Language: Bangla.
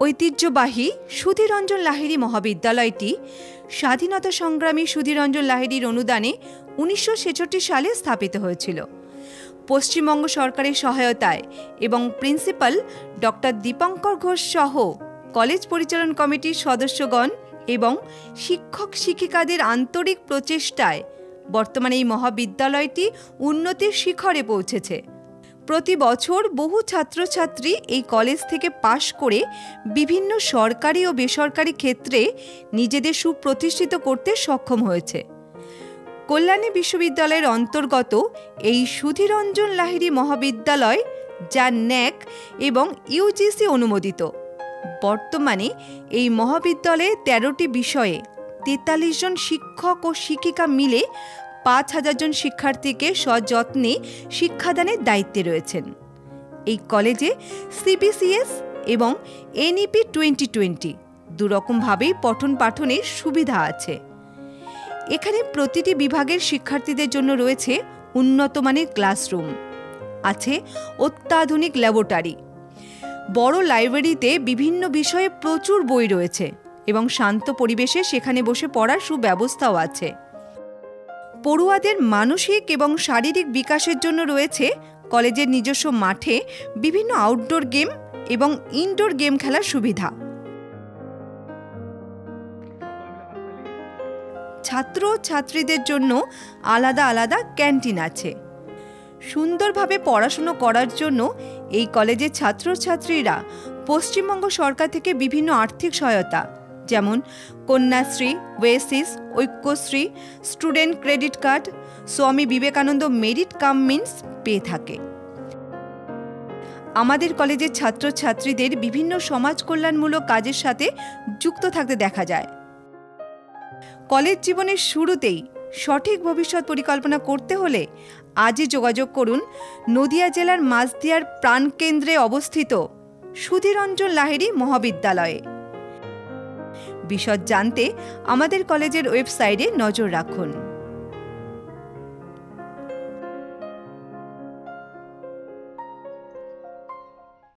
ঐতিহ্যবাহী সুধীররঞ্জন লাহিড়ী মহাবিদ্যালয়টি স্বাধীনতা সংগ্রামী সুধীররঞ্জন লাহিড়ীর অনুদানে 1966 সালে স্থাপিত হয়েছিল। পশ্চিমবঙ্গ সরকারের সহায়তায় এবং প্রিন্সিপাল ডক্টর দীপঙ্কর ঘোষ সহ কলেজ পরিচালন কমিটির সদস্যগণ এবং শিক্ষক শিক্ষিকাদের আন্তরিক প্রচেষ্টায় বর্তমানে এই মহাবিদ্যালয়টি উন্নতির শিখরে পৌঁছেছে। প্রতি বছর বহু ছাত্রছাত্রী এই কলেজ থেকে পাশ করে বিভিন্ন সরকারি ও বেসরকারি ক্ষেত্রে নিজেদের সুপ্রতিষ্ঠিত করতে সক্ষম হয়েছে। কল্যাণী বিশ্ববিদ্যালয়ের অন্তর্গত এই সুধীররঞ্জন লাহিড়ী মহাবিদ্যালয়, যা ন্যাক এবং ইউজিসি অনুমোদিত, বর্তমানে এই মহাবিদ্যালয়ে 13টি বিষয়ে 43 জন শিক্ষক ও শিক্ষিকা মিলে 5,000 জন শিক্ষার্থীকে সযত্নে শিক্ষাদানের দায়িত্বে রয়েছেন। এই কলেজে সিবিসিএস এবং এনইপি 2020 দুরকমভাবেই পঠন পাঠনের সুবিধা আছে। এখানে প্রতিটি বিভাগের শিক্ষার্থীদের জন্য রয়েছে উন্নত মানের ক্লাসরুম, আছে অত্যাধুনিক ল্যাবরেটরি, বড় লাইব্রেরিতে বিভিন্ন বিষয়ে প্রচুর বই রয়েছে এবং শান্ত পরিবেশে সেখানে বসে পড়ার সুব্যবস্থাও আছে। পড়ুয়াদের মানসিক এবং শারীরিক বিকাশের জন্য রয়েছে কলেজের নিজস্ব মাঠে বিভিন্ন আউটডোর গেম এবং ইনডোর গেম খেলার সুবিধা। ছাত্র ছাত্রীদের জন্য আলাদা আলাদা ক্যান্টিন আছে। সুন্দরভাবে পড়াশুনো করার জন্য এই কলেজের ছাত্রছাত্রীরা পশ্চিমবঙ্গ সরকার থেকে বিভিন্ন আর্থিক সহায়তা, যেমন Kanyashree, Oasis, Aikyashree, student credit card, Swami Vivekananda merit cum means পেয়ে থাকে। আমাদের কলেজের ছাত্রছাত্রীদের বিভিন্ন সমাজ কল্যাণমূলক কাজের সাথে যুক্ত থাকতে দেখা যায়। কলেজ জীবনের শুরুতেই সঠিক ভবিষ্যৎ পরিকল্পনা করতে হলে আজই যোগাযোগ করুন নদিয়া জেলার মাঝদিয়ার প্রাণকেন্দ্রে অবস্থিত সুধীররঞ্জন লাহিড়ী মহাবিদ্যালয়ে। বিশদ জানতে আমাদের কলেজের ওয়েবসাইটে নজর রাখুন।